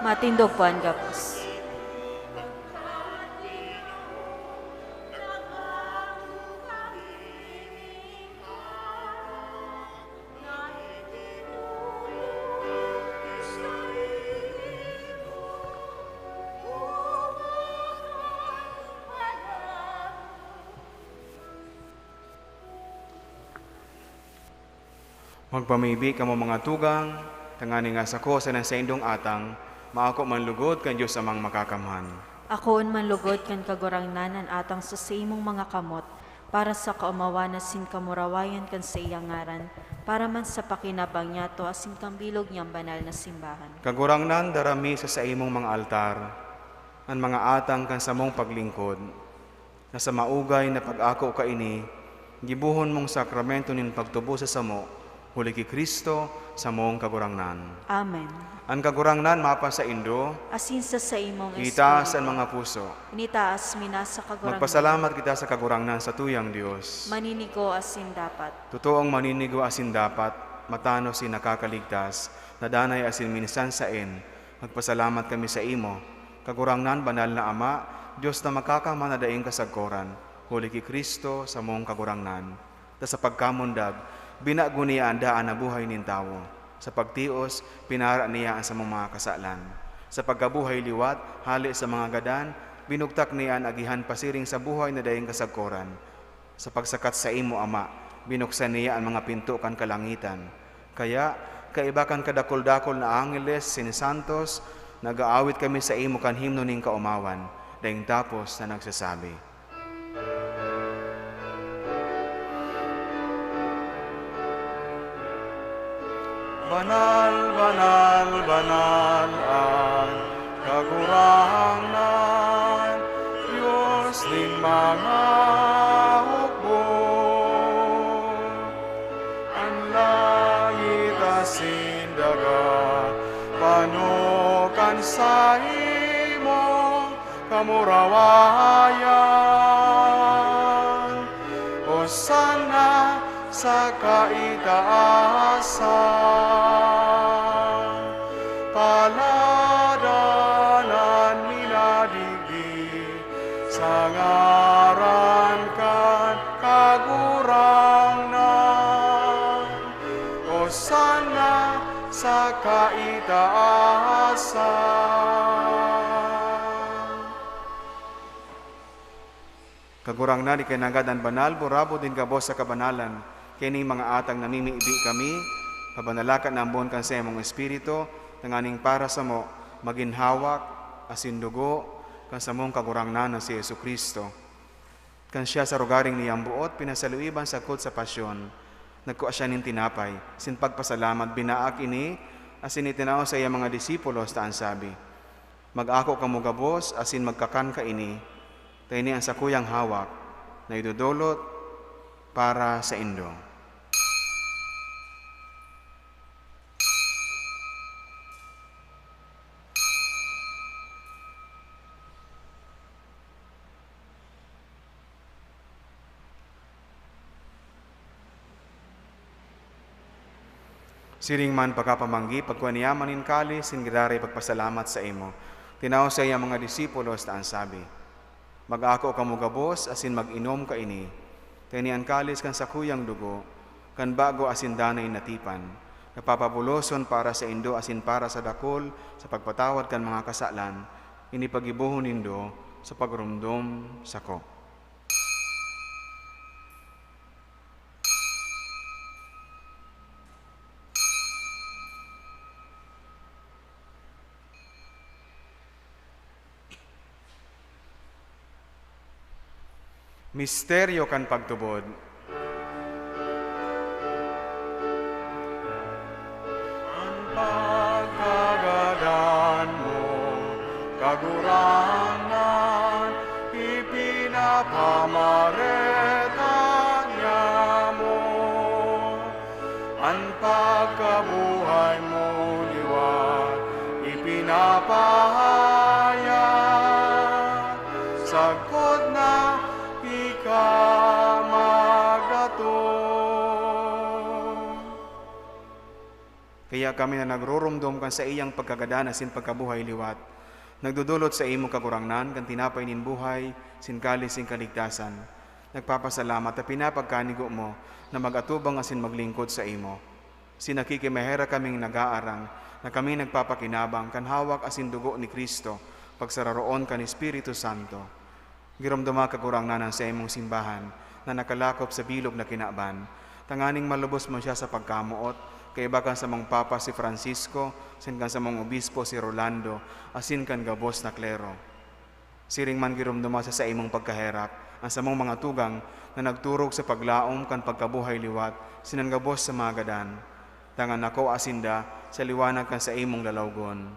A: Matindog po ang gapos.
B: Magpamibi ka mo mga tugang, tangani nga sa ko sa nasaindong atang, maako manlugod kan Diyos amang makakamhan.
A: Akoon manlugod kan kagurangnanan atang sa imong mga kamot, para sa kaumawa na sin kamurawayan kan sa iyang ngaran, para man sa pakinabang niya to asin kang bilog niyang banal na simbahan.
B: Kagurangnan darami sa imong mga altar, ang mga atang kan sa mong paglingkod, na sa maugay na pag-ako ka ini, gibuhon mong sakramento nin pagtubo sa samo, huli ki Kristo sa mong kagurangnan.
A: Amen.
B: Ang kagurangnan mapa sa Indo,
A: Asin sa imong
B: kita sa
A: espiritu,
B: mga puso.
A: initaas mina sa kagurangnan.
B: Magpasalamat kita sa kagurangnan sa tuyang Diyos.
A: Maninigo asin dapat.
B: Totoong maninigo asin dapat, matano si nakakaligtas, nadanay asin minsan sain. Magpasalamat kami sa imo. Kagurangnan banal na Ama, Diyos na makakamana-daing kasagkoran, huli ki Kristo sa mong kagurangnan. Ta sa pagkamundag, binagunian daan na buhay nin tawo. Sa pagtios, pinara niya ang sa mga kasalan. Sa pagkabuhay liwat, hali sa mga gadan, binugtak niya ang agihan pasiring sa buhay na daing kasagkoran. Sa pagsakat sa imo, Ama, binuksan niya ang mga pinto kan kalangitan. Kaya, kaibakan kadakol-dakol na angeles, sinisantos, nag-aawit kami sa imo kan himno ning kaumawan, daing tapos na nagsasabi. Banal, banal, banal ang kagurangnan, Diyos ning mga hukbo. Ang langit asin daga, panukan sa imo kamurawayan. Hosanna sa kaitaasan. Paladanan minadigdi sa ngaran kan kagurangnan. Hosanna sa kaitaasan. Kagurang na di kay nagadan banal, burabo din gabos sa kabanalan. Kining mga atang namimiibi kami, pabanalakan na ambon kan sa imong espiritu, tanganing para sa mo, maginhawak, asin dugo, kan sa mong kagurang na si Yesu Kristo. Kan siya sa rugaring niyang buot, pinasaluiban sakot sa pasyon. Nagkuha siya nin tinapay, sin pagpasalamat, binaak ini, asin itinao sa iya mga disipulos, taan sabi, mag-ako kamo gabos, asin magkakan ka ini, tayo ni ang sakuyang hawak, na idudulot para sa indo. Siring man pagkapamanggi, pagkuaniyaman in kali, singidari pagpasalamat sa imo. Tinaw sa iya mga disipulos, taan sabi, mag-ako kamo gabos, asin mag-inom ka ini. Tinian kalis kan sakuyang dugo, kan bago asin danay natipan. Napapabuloson para sa indo, asin para sa dakol, sa pagpatawad kan mga kasalan, ini pagibuhon nindo sa pagrumdom sako. Misteryo kan pagtubod. Ang pagkagadan mo, kagurangan, ipinapamareta niya mo. Ang pagkabuhay mo, liwat, ipinapahaya. Sagkod na kaya kami na nagrurumdom kan sa iyang pagkagadanas sin pagkabuhay liwat. Nagdudulot sa imong kagurangnan, kan tinapay nin buhay, sin kalis sin kaligtasan. Nagpapasalamat at pinapagkanigo mo na magatubang asin maglingkod sa imo. Sinakikimahera kaming nag-aarang, na kami nagpapakinabang kan hawak asin dugo ni Kristo, pagsararoon kan Espiritu Santo. Giramdama kagurangnan sa imong simbahan, na nakalakop sa bilog na kinaban. Tanganing malubos mo siya sa pagkamuot, kay bakan sa mong Papa si Francisco, sin kan sa mong Obispo si Rolando, asin kan gabos na klero. Siring man giramdama sa imong pagkaherap, ang sa mong mga tugang na nagturog sa paglaom kan pagkabuhay liwat, sinan gabos sa mga gadan. Tangan nako asinda sa liwanag kan sa imong lalawgon.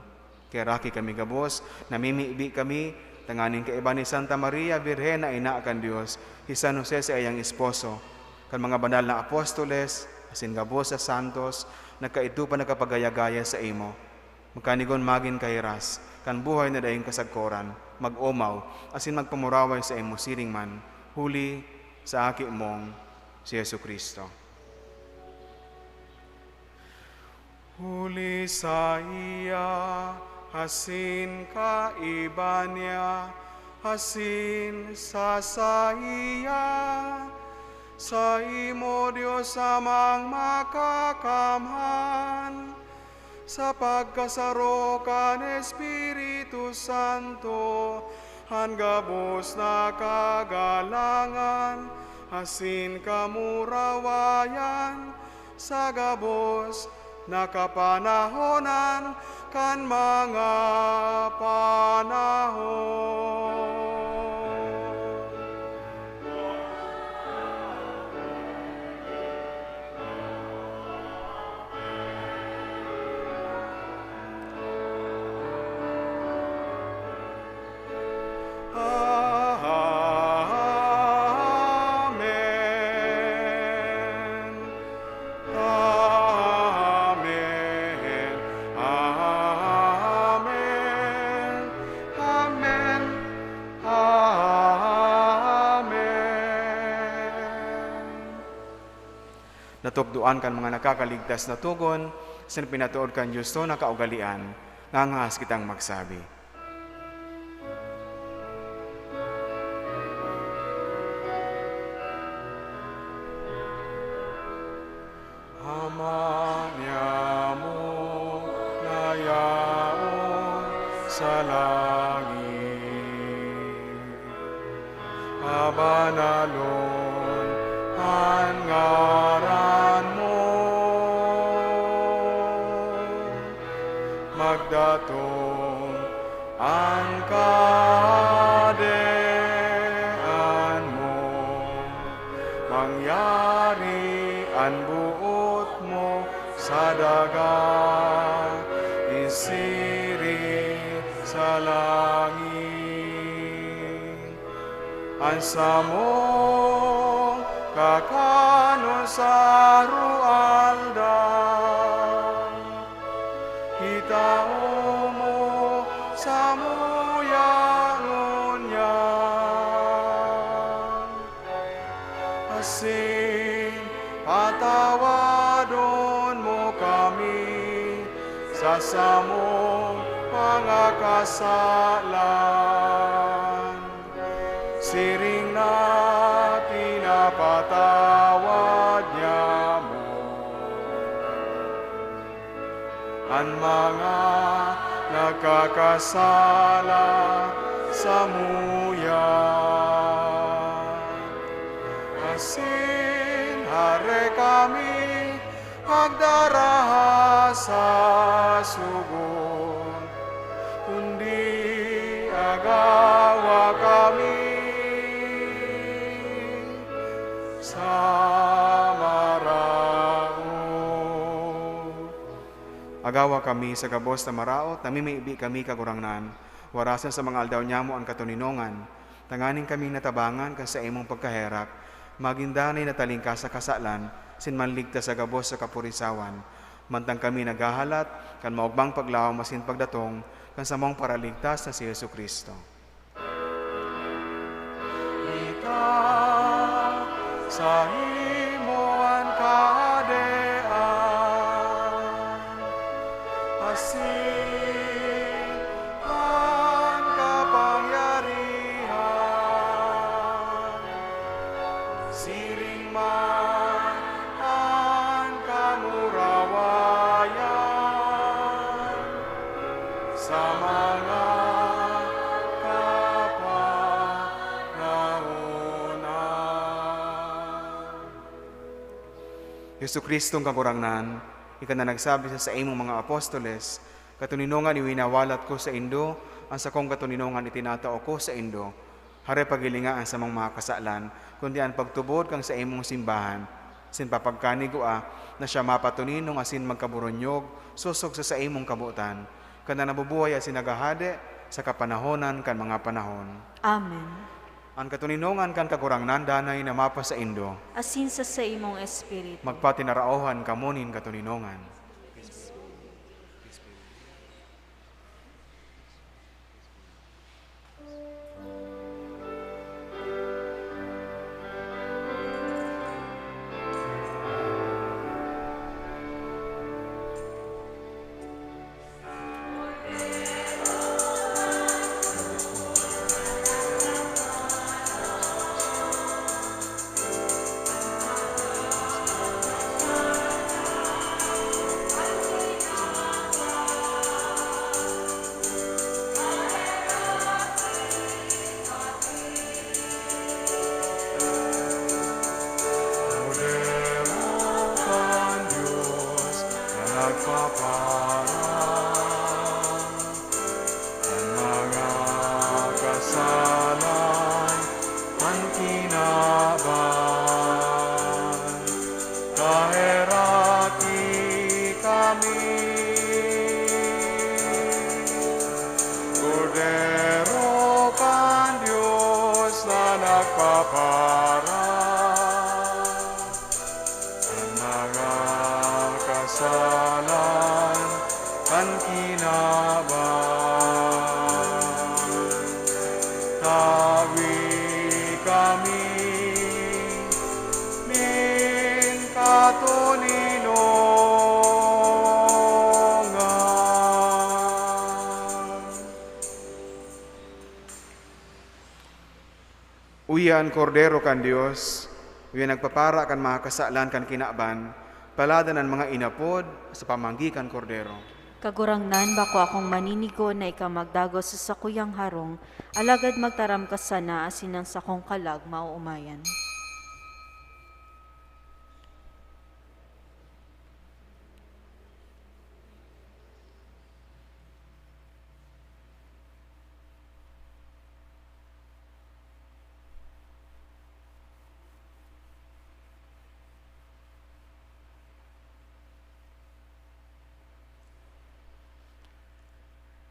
B: Kay raki kami gabos, namimiibi kami, tanganing kaiba ni Santa Maria, Birhen na ina kan Diyos, si San Jose sa iyang esposo, kan mga banal na apostoles, asin gabos sa santos, nagkaitu pa nagkapagayagaya sa imo. Magkanigon magin kahiras, kan buhay na dayong kasagkoran, mag-omaw, asin magpamuraway sa imo siring man, huli sa aki mong si Yesu Kristo. Huli sa iya, hasin kaiba niya, hasin sa iya, sa imo Diyos amang makakamhan, sa pagkasarokan Espiritu Santo, hanggabos na kagalangan, hasin kamurawayan, sa gabos na kapanahonan, kan mga panahon. Natupduan kan mga nakakaligtas na tugon, sin pinatuod kan Diyos to na kaugalian, ngangas kitang magsabi. Ama niya mo na yaon sa langit, abanalon ang ngaran mo, magdatong ang kahadean mo, mangyari ang buot mo sa dagat, isiri sa langit. Ansa mo kakano sa rualdan, hitao mo sa muyangon yan, asin patawadon mo kami sa samong mga kasalan, siring na pinapatawad niya mo ang mga nakakasala sa muyan. Asin hare kami agdaraha sa sugon, kundi agawa kami sa maraot. Agawa kami sa gabos na maraot, namimiibi kami kagurangnan, warasan sa mga aldaw niya mo ang katuninongan, tanganing kaming natabangan kan sa imong pagkaherak, magindanay na talingka sa kasalan, sinmanligta sa gabos sa kapurisawan, mantang kami naghahalat, kan maugbang paglaw masin pagdatong, kan sa mong paraligtas na si Yesu Kristo. Sa imoan kahadean, asin ang kapangyarihan, siring man ang kamurawayan, sa mga Yesu Kristong kagurangnan, ika na nagsabi sa imong mga apostoles, katuninongan iwinawalat ko sa indo, ang sa kong katuninongan itinatao ko sa indo, hare pagilingaan sa mga kasalan, kundi ang pagtubod kang sa imong simbahan, sin papagkanigua na siya mapatuninong asin magkaburonyog, susog sa imong kabutan, kana nabubuhay asin nagahade sa kapanahonan kan mga panahon.
A: Amen.
B: Ang katuninongan kan kagurangnan danay na mapa sa indo,
A: Asin sa imong espiritu.
B: magpatinaraohan kamunin katuninongan. Uyan kordero kan Dios, uyan nagpapara kan mga kasalan kan kinaban, paladan ang mga inapod sa pamanggikan kordero.
A: Kagurangnan bako akong maninigo na ikamagdagos sa sakuyang harong, alagad magtaram ka sana asin ang sakong kalag mauumayan.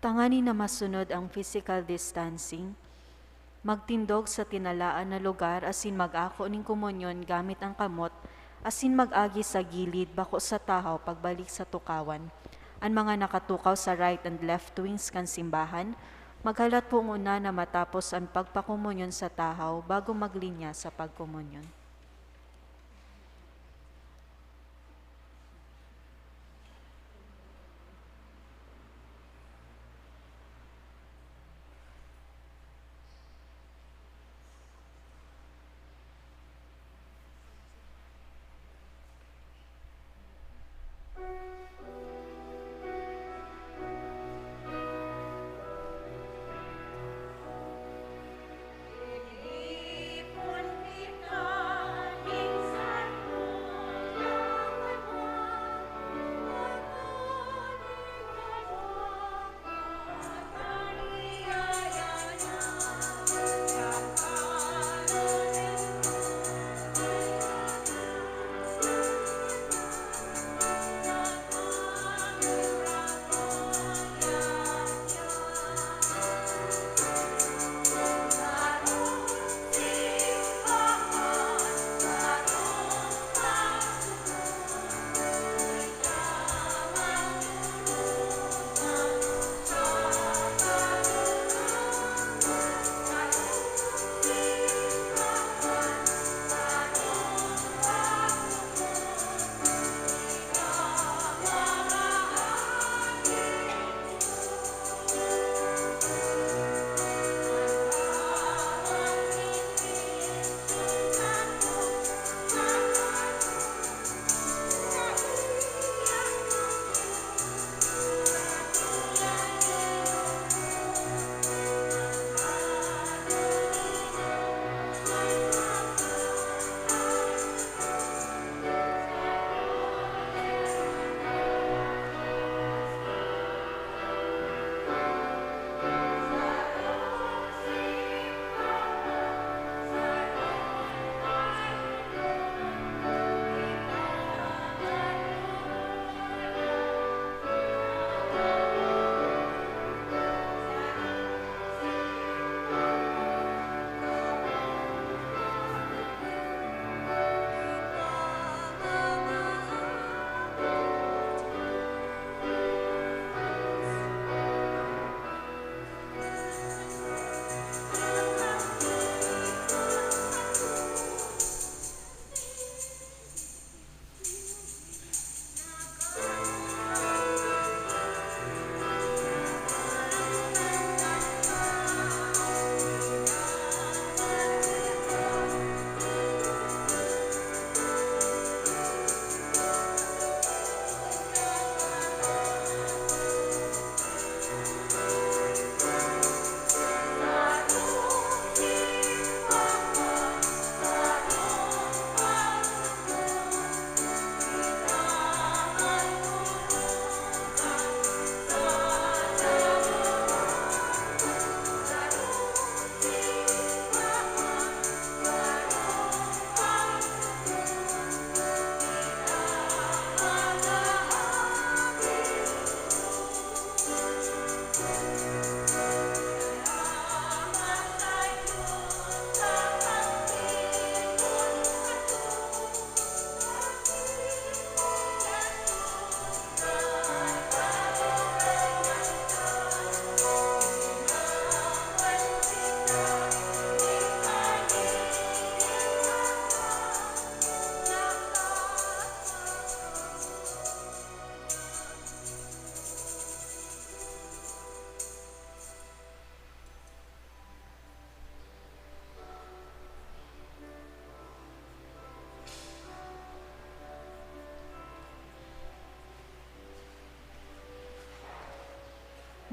A: Tangani na masunod ang physical distancing, magtindog sa tinalaan na lugar asin mag-ako ning komunyon gamit ang kamot, asin mag-agi sa gilid bako sa tahaw pagbalik sa tukawan. Ang mga nakatukaw sa right and left wings kan simbahan, maghalat po muna na matapos ang pagpakomunyon sa tahaw bago maglinya sa pagkomunyon.
E: Ipon kita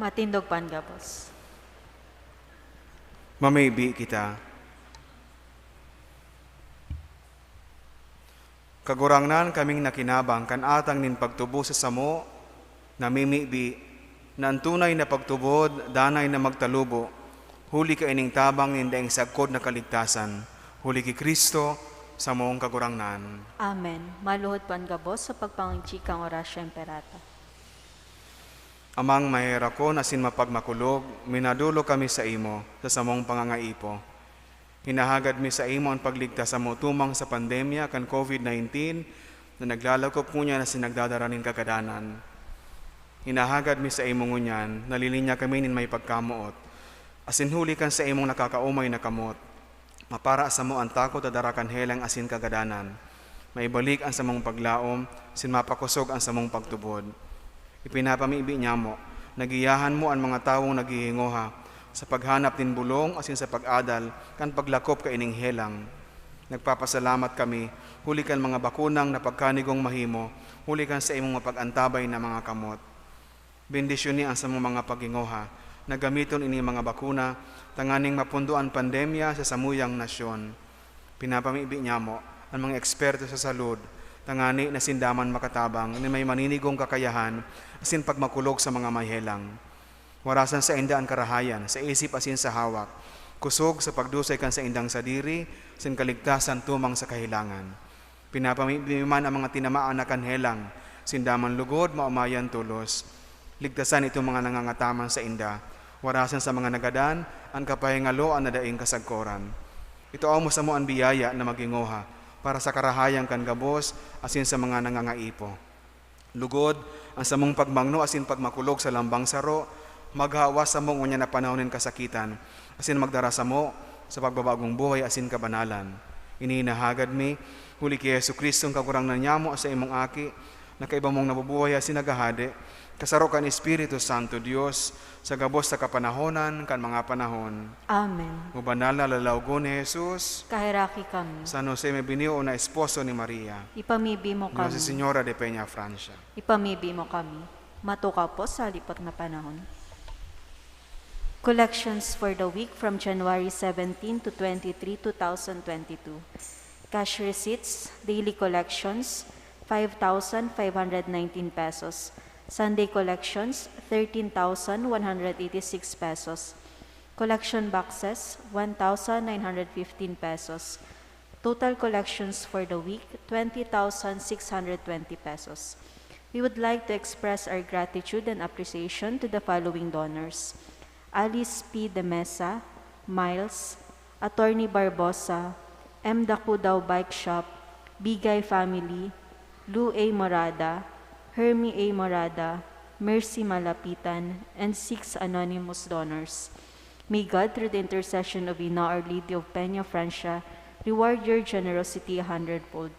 A: Matindog pan gabos.
B: Mamaybi kita. Kagurangnan kaming nakinabang kan atang nin pagtubo sa samo, namimibi, na ang tunay na pagtubod, danay na magtalubo, huli ka ining tabang nin daing sagkod na kaligtasan, huli ki Kristo sa moong kagurangnan.
A: Amen. Maluhod pan gabos sa pagpangchikang orasyo imperata.
B: Amang mahera ko na sin mapagmakulog, minadulo kami sa imo sa samong pangangaipo. Hinahagad mi sa imo ang pagligtas sa mo tumang sa pandemya kan COVID-19 na naglalakop ngunya na sinagdadaranin kagadanan. Hinahagad mi sa imo ngunyan, nalilinya kami nin may pagkamuot. Asin huli kan sa imong nakakaumay na kamot. Mapara sa mo ang takot at darakan helang asin kagadanan. Maibalik ang samong paglaom, sin mapakusog ang samong pagtubod. Ipinapamibi niya mo, nagiyahan mo ang mga taong naghihingoha, sa paghanap din bulong asin sa pag-adal kan paglakop ka ining helang. Nagpapasalamat kami, huli kan mga bakunang na pagkanigong mahimo, huli kan sa imong mapag-antabay na mga kamot. Bendisyon ni ang sa mga pagingoha, na gamiton ini mga bakuna, tanganing mapunduan pandemya sa samuyang nasyon. Pinapamibi niya mo ang mga eksperto sa salud, tangani na sindaman makatabang, ni may maninigong kakayahan, asin pagmakulog sa mga mayhelang. Warasan sa inda ang karahayan, sa isip asin sa hawak, kusog sa pagdusay kan sa indang sadiri, sin kaligtasan tumang sa kahilangan. Pinapamiman ang mga tinamaan na kanhelang, sindaman lugod, maumayan tulos. Ligtasan itong mga nangangataman sa inda, warasan sa mga nagadan, ang kapahingalo ang nadaing kasagkoran. Ito mo sa mo ang biyaya na magingoha, para sa karahayang kan gabos, asin sa mga nangangaipo. Lugod, ang samong pagmangno asin pagmakulog sa lambang saro, maghawas sa mong unya na panahonin kasakitan, asin magdara sa mo sa pagbabagong buhay asin kabanalan. Ininahagad mi, huli ki Yesu Kristo ang kagurangnan niya mo sa imong aki, na kaiba mong nabubuhay asin nagahade, kasaro kan Espiritu Santo Dios, sa gabos sa kapanahonan kan mga panahon.
A: Amen.
B: Mubanal na lalawgo ni Jesus,
A: Kahiraki kami.
B: San Jose may binio na esposo ni Maria,
A: Ipamibi mo
B: Nuestra
A: kami.
B: Señora de Peña, Francia.
A: Ipamibi mo kami. Matuka po sa lipat na panahon. Collections for the week from January 17 to 23, 2022. Cash receipts, daily collections, 5,519 pesos. Sunday collections, 13,186 pesos. Collection boxes, 1,915 pesos. Total collections for the week, 20,620 pesos. We would like to express our gratitude and appreciation to the following donors: Alice P. De Mesa, Miles, Attorney Barbosa, M. Dakudaw Bike Shop, Bigay Family, Lou A. Morada, Hermie A. Morada, Mercy Malapitan, and 6 anonymous donors. May God, through the intercession of Ina Our Lady of Peña, Francia, reward your generosity 100-fold.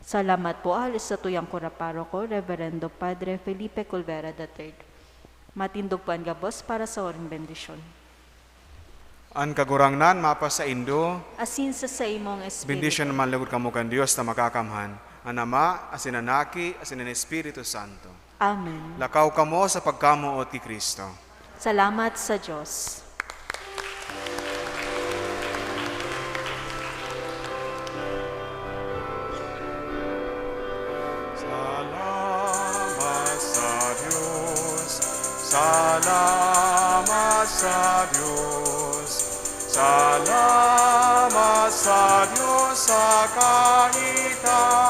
A: Salamat po, alis sa tuyang kuraparo ko, Reverendo Padre Felipe Colvera III. Matindog po ang gabos para sa oring bendisyon.
B: Ang kagurangnan mapa sa Indo,
A: Asin sa imong espiritu.
B: bendisyon naman lagod kamo kan Dios na makakamhan. Ang Ama, asin anaki, asin ang Espiritu Santo.
A: Amen.
B: Lakaw kamo sa pagkamuot ni Kristo.
A: Salamat sa Diyos.
B: Salamat sa Diyos, salamat sa Diyos, salamat sa Diyos sa kaitan.